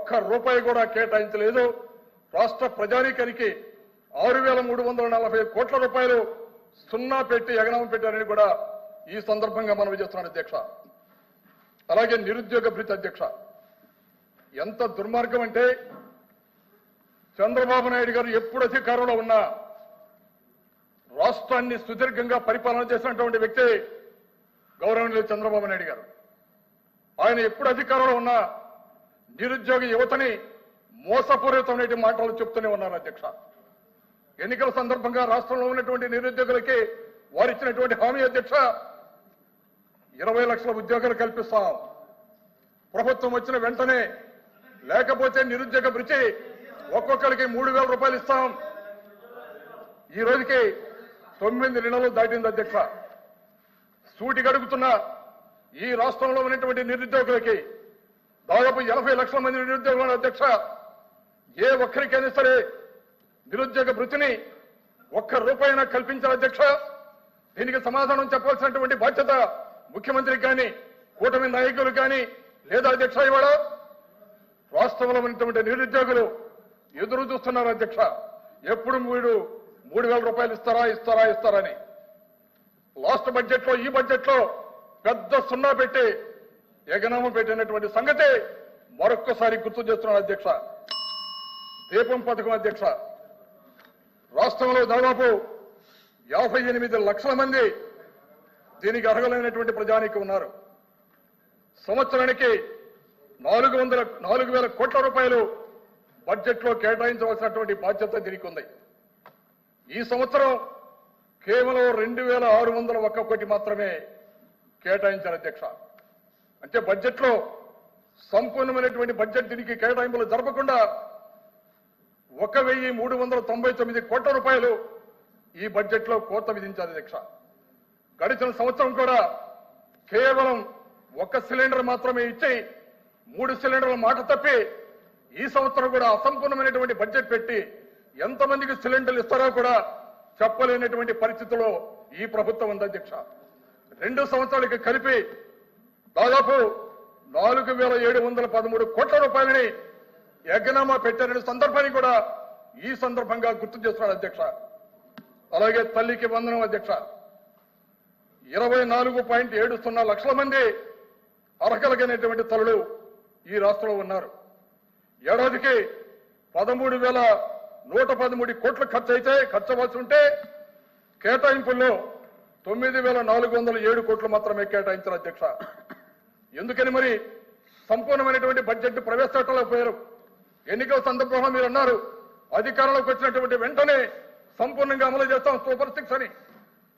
ఒక్క రూపాయి కూడా కేటాయించలేదు. రాష్ట్ర ప్రజానీకానికి 6,340 కోట్ల రూపాయలు సున్నా పెట్టి ఎగనామం పెట్టారని కూడా ఈ సందర్భంగా మనవి చేస్తున్నాను అధ్యక్ష. అలాగే నిరుద్యోగ భృతి అధ్యక్ష, ఎంత దుర్మార్గం అంటే చంద్రబాబు నాయుడు గారు ఎప్పుడు అధికారంలో ఉన్నా రాష్ట్రాన్ని సుదీర్ఘంగా పరిపాలన చేసినటువంటి వ్యక్తి గౌరవనీయులు చంద్రబాబు నాయుడు గారు. ఆయన ఎప్పుడు అధికారంలో ఉన్నా నిరుద్యోగ యువతని మోసపూరితమైన మాటలు చెప్తూనే ఉన్నారు అధ్యక్ష. ఎన్నికల సందర్భంగా రాష్ట్రంలో ఉన్నటువంటి నిరుద్యోగులకి వారు ఇచ్చినటువంటి హామీ అధ్యక్ష, 20 లక్షల ఉద్యోగాలు కల్పిస్తాం ప్రభుత్వం వచ్చిన వెంటనే, లేకపోతే నిరుద్యోగ భృతి ఒక్కొక్కరికి 3,000 రూపాయలు ఇస్తాం. ఈ రోజుకి 9 నెలలు దాటింది అధ్యక్ష. సూటి గడుపుతున్న ఈ రాష్ట్రంలో ఉన్నటువంటి నిరుద్యోగులకి దాదాపు 80 లక్షల మంది నిరుద్యోగులు అధ్యక్ష. ఏ ఒక్కరికైనా సరే నిరుద్యోగ భృతిని ఒక్క రూపాయినా కల్పించాలి అధ్యక్ష. దీనికి సమాధానం చెప్పాల్సినటువంటి బాధ్యత ముఖ్యమంత్రికి కానీ కూటమి నాయకులు కానీ లేదా అధ్యక్ష. ఇవాళ రాష్ట్రంలో ఉన్నటువంటి నిరుద్యోగులు ఎదురు చూస్తున్నారు అధ్యక్ష. ఎప్పుడు 3,000 రూపాయలు ఇస్తారని. లాస్ట్ బడ్జెట్ లో ఈ బడ్జెట్ లో పెద్ద సున్నా పెట్టి ఎగనామం పెట్టినటువంటి సంగతి మరొక్కసారి గుర్తు చేస్తున్నాను అధ్యక్ష. దీపం పథకం అధ్యక్ష, రాష్ట్రంలో దాదాపు 58 లక్షల మంది దీనికి అర్హులైనటువంటి ప్రజానికి ఉన్నారు. సంవత్సరానికి 4,000 కోట్ల రూపాయలు బడ్జెట్ లో కేటాయించవలసినటువంటి బాధ్యత దీనికి ఉంది. ఈ సంవత్సరం కేవలం 2,601 కోటి మాత్రమే కేటాయించారు అధ్యక్ష. అంటే బడ్జెట్ లో సంపూర్ణమైనటువంటి బడ్జెట్ దీనికి కేటాయింపులు జరపకుండా 1,399 కోట్ల రూపాయలు ఈ బడ్జెట్ లో కోత విధించారు అధ్యక్ష. గడిచిన సంవత్సరం కూడా కేవలం 1 సిలిండర్ మాత్రమే ఇచ్చి 3 సిలిండర్ల మాట తప్పి ఈ సంవత్సరం కూడా అసంపూర్ణమైనటువంటి బడ్జెట్ పెట్టి ఎంతమందికి సిలిండర్లు ఇస్తారో కూడా చెప్పలేనటువంటి పరిస్థితిలో ఈ ప్రభుత్వం ఉంది అధ్యక్ష. 2 సంవత్సరాలకి కలిపి దాదాపు 4,713 కోట్ల రూపాయలని యజ్ఞనామా పెట్టారనే సందర్భాన్ని కూడా ఈ సందర్భంగా గుర్తు చేస్తున్నాడు అధ్యక్ష. అలాగే తల్లికి వందనం అధ్యక్ష, 24.70 లక్షల మంది అర్హులైనటువంటి తల్లులు ఈ రాష్ట్రంలో ఉన్నారు. ఏడాదికి 13,113 కోట్లు ఖర్చు అవ్వాల్సి ఉంటే కేటాయింపుల్లో 9,407 కోట్లు మాత్రమే కేటాయించారు అధ్యక్ష. ఎందుకని మరి సంపూర్ణమైనటువంటి బడ్జెట్ ప్రవేశపెట్టలేకపోయారు? ఎన్నికల సందర్భంలో మీరు అన్నారు అధికారంలోకి వచ్చినటువంటి వెంటనే సంపూర్ణంగా అమలు చేస్తాం సూపర్ 6 అని.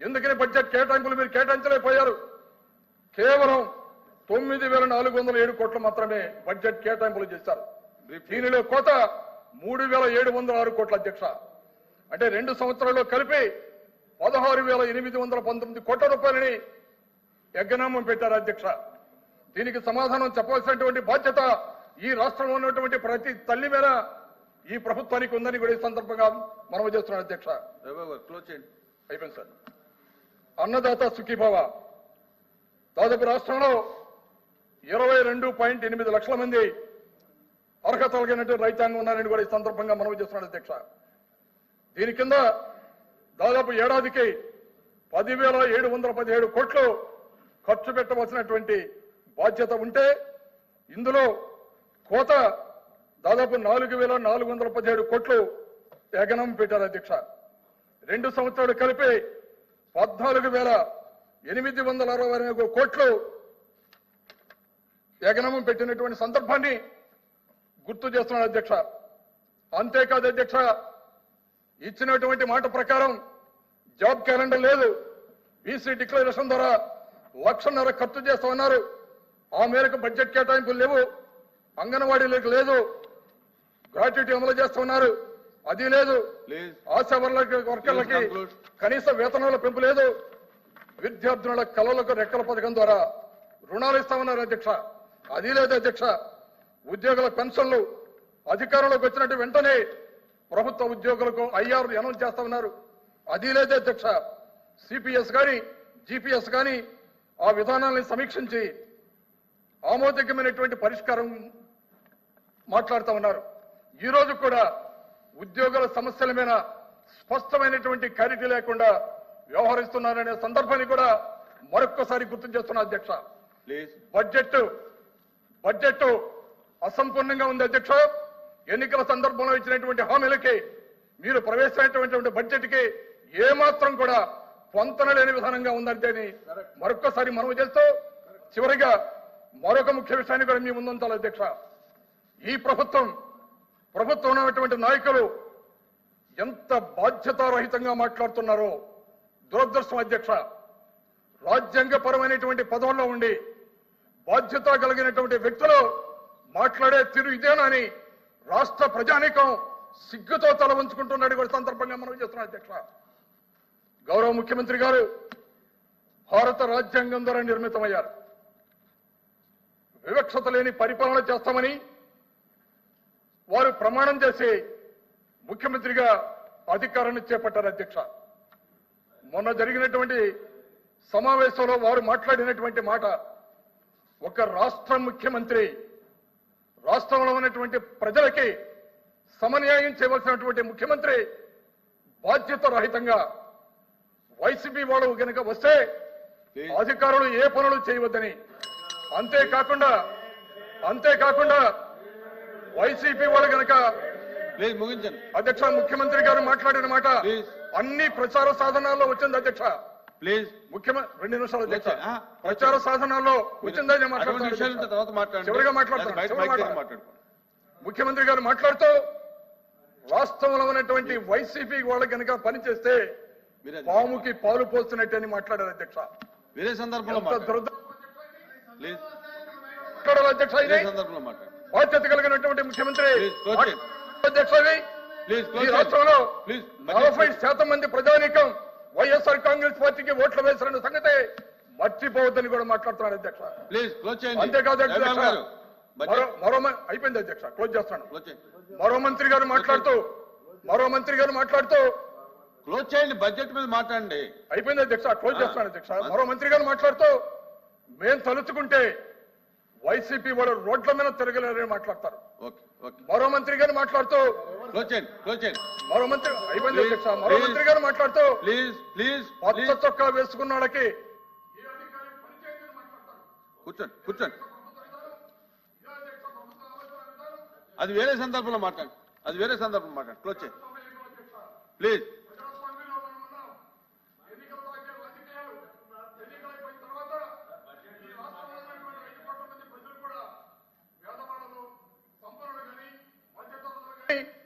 ఎందుకని బడ్జెట్ కేటాయింపులు మీరు కేటాయించలేకపోయారు? కేవలం 9,407 కోట్లు మాత్రమే బడ్జెట్ కేటాయింపులు చేశారు. దీనిలో కోత 3,706 కోట్ల అధ్యక్ష. అంటే 2 సంవత్సరాల్లో కలిపి 16,819 కోట్ల రూపాయలని యజ్ఞనామం పెట్టారు అధ్యక్ష. దీనికి సమాధానం చెప్పాల్సినటువంటి బాధ్యత ఈ రాష్ట్రంలో ఉన్నటువంటి ప్రతి తల్లి మీద ఈ ప్రభుత్వానికి ఉందని కూడా ఈ సందర్భంగా మనవి చేస్తున్నాను అధ్యక్ష. అయిపోయింది సార్. అన్నదాత సుఖీభవ, దాదాపు రాష్ట్రంలో 22.8 లక్షల మంది అర్హత కలిగినటువంటి రైతాంగం ఉన్నారని కూడా ఈ సందర్భంగా మనవి చేస్తున్నాడు అధ్యక్ష. దీని కింద దాదాపు ఏడాదికి 10,717 కోట్లు ఖర్చు పెట్టవలసినటువంటి బాధ్యత ఉంటే ఇందులో కోత దాదాపు 4,417 కోట్లు యజ్ఞనామం పెట్టారు అధ్యక్ష. 2 సంవత్సరాలు కలిపి 14,861 కోట్లు యజ్ఞనామం పెట్టినటువంటి సందర్భాన్ని గుర్తు చేస్తున్నాడు అధ్యక్ష. అంతేకాదు అధ్యక్ష, ఇచ్చినటువంటి మాట ప్రకారం జాబ్ క్యాలెండర్ లేదు. బీసీ డిక్లరేషన్ ద్వారా 1,00,000 ఖర్చు చేస్తామన్నారు. ఆ మేరకు బడ్జెట్ కేటాయింపులు లేవు. అంగన్వాడీలకు లేదు. గ్రాట్యుటీ అమలు చేస్తున్నారు, అది లేదు. ఆశా వర్కర్లకి కనీస వేతనాల పెంపు లేదు. విద్యార్థుల కళలకు రెక్కల పథకం ద్వారా రుణాలు ఇస్తామన్నారు అధ్యక్ష, అది లేదు అధ్యక్ష. ఉద్యోగుల పెన్షన్లు అధికారంలోకి వచ్చినట్టు వెంటనే ప్రభుత్వ ఉద్యోగులకు ఐఆర్ అనౌన్స్ చేస్తామన్నారు, అది లేదు అధ్యక్ష. సిపిఎస్ కానీ జిపిఎస్ కానీ ఆ విధానాన్ని సమీక్షించి ఆమోదకమైనటువంటి పరిష్కారం మాట్లాడుతూ ఉన్నారు. ఈ రోజు కూడా ఉద్యోగుల సమస్యల మీద స్పష్టమైనటువంటి క్లారిటీ లేకుండా వ్యవహరిస్తున్నారనే సందర్భాన్ని కూడా మరొక్కసారి గుర్తు చేస్తున్నా అధ్యక్ష. బడ్జెట్ అసంపూర్ణంగా ఉంది అధ్యక్ష. ఎన్నికల సందర్భంలో ఇచ్చినటువంటి హామీలకి మీరు ప్రవేశించినటువంటి బడ్జెట్ కి ఏమాత్రం కూడా పొంతన లేని విధానంగా ఉందంటే మరొక్కసారి మనవి చేస్తూ చివరిగా మరొక ముఖ్య విషయాన్ని కూడా మీ ముందుంచాలి అధ్యక్ష. ఈ ప్రభుత్వం ఉన్నటువంటి నాయకులు ఎంత బాధ్యతారహితంగా మాట్లాడుతున్నారో దురదృష్టం అధ్యక్ష. రాజ్యాంగపరమైనటువంటి పదవుల్లో ఉండి బాధ్యత కలిగినటువంటి వ్యక్తులు మాట్లాడే తీరు ఇదేనా అని రాష్ట్ర ప్రజానీకం సిగ్గుతో తల వంచుకుంటున్నాడు కూడా సందర్భంగా మనం చేస్తున్నాం అధ్యక్ష. గౌరవ ముఖ్యమంత్రి గారు భారత రాజ్యాంగం ద్వారా నిర్మితమయ్యారు. వివక్షత లేని పరిపాలన చేస్తామని వారు ప్రమాణం చేసి ముఖ్యమంత్రిగా అధికారాన్ని చేపట్టారు అధ్యక్ష. మొన్న జరిగినటువంటి సమావేశంలో వారు మాట్లాడినటువంటి మాట, ఒక రాష్ట్ర ముఖ్యమంత్రి రాష్ట్రంలో ఉన్నటువంటి ప్రజలకి సమన్యాయం చేయవలసినటువంటి ముఖ్యమంత్రి బాధ్యత రహితంగా వైసీపీ వాళ్ళు కనుక వస్తే అధికారులు ఏ పనులు చేయవద్దని, అంతేకాకుండా వైసీపీ వాళ్ళు కనుక అధ్యక్ష ముఖ్యమంత్రి గారు మాట్లాడిన మాట అన్ని ప్రచార సాధనాల్లో వచ్చింది అధ్యక్ష. ప్లీజ్ ముఖ్యమంత్రి 2 నిమిషాలు అధ్యక్ష. ప్రచార సాధనాల్లో వచ్చిందని చివరిగా మాట్లాడతాను. ముఖ్యమంత్రి గారు మాట్లాడుతూ రాష్ట్రంలో ఉన్నటువంటి వైసీపీ వాళ్ళు కనుక పనిచేస్తే పాముకి పాలు పోస్తున్నట్టు అని మాట్లాడారు అధ్యక్ష. వేరే సందర్భంలో అధ్యక్ష బాధ్యత కలిగినటువంటి ముఖ్యమంత్రి అధ్యక్ష. ఈ రాష్ట్రంలో 40% మంది ప్రజానీకం వైఎస్ఆర్ కాంగ్రెస్ పార్టీకి ఓట్లు వేసిన సంగతి మర్చిపోవద్దని కూడా మాట్లాడుతున్నాడు అధ్యక్ష. అంతేకాదు అధ్యక్ష, అయిపోయింది అధ్యక్ష, క్లోజ్ చేస్తాను. మరో మంత్రి గారు మాట్లాడుతూ క్లోజ్ చేయండి, బడ్జెట్ మీద మాట్లాడండి. అయిపోయింది అధ్యక్ష, క్లోజ్ చేస్తాను అధ్యక్ష. మరో మంత్రి గారు మాట్లాడుతూ మేం తలుచుకుంటే వైసీపీ వాళ్ళు రోడ్ల మీద తిరగలేరని మాట్లాడతారు. మరో మంత్రి గారు మాట్లాడుతూ మరో మంత్రి అయిపోయింది అధ్యక్ష. మరో మంత్రి గారు మాట్లాడుతూ పచ్చ చొక్కా వేసుకున్న వాళ్ళకి కూర్చోండి. అది వేరే సందర్భంలో మాట్లాడండి. క్లోజ్ చేయండి ప్లీజ్.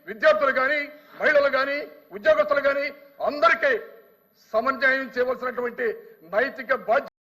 విద్యార్థులు కానీ, మహిళలు కానీ, ఉద్యోగస్తులు కానీ అందరికీ సమన్యాయం చేయవలసినటువంటి నైతిక బాధ్యత